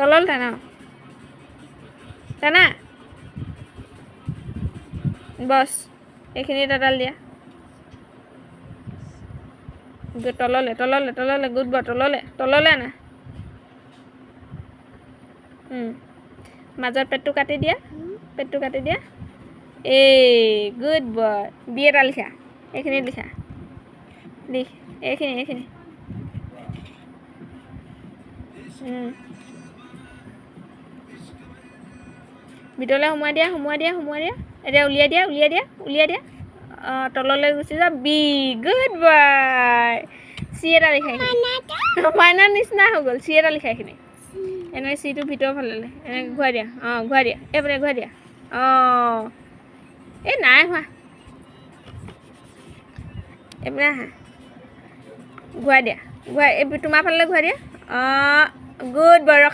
তললৈ টানা টানা বছ এইখিনিত এডাল দিয়া তললৈ তললৈ তললৈ গুড বয় তললৈ আনা মাজৰ পেটটো কাটি দিয়া এই গুড বয় বি এটা লিখা এইখিনিত লিখা লিখ এইখিনি ভিতৰলৈ সোমোৱাই দিয়া এতিয়া উলিয়াই দিয়া অঁ তললৈ গুচি যা বি গুড বয় চি এটা লিখা মাইনাৰ নিচিনা হৈ গ'ল চি এটা লিখা এইখিনি এনেকৈ চিটো ভিতৰৰ ফালে এনেকৈ ঘূৰাই দিয়া এইপিনে ঘূৰাই দিয়া অঁ এই নাই হোৱা এইপিনে আহা ঘূৰাই দিয়া এই তোমাৰ ফালে ঘূৰাই দিয়া অঁ গুড বয় ৰখা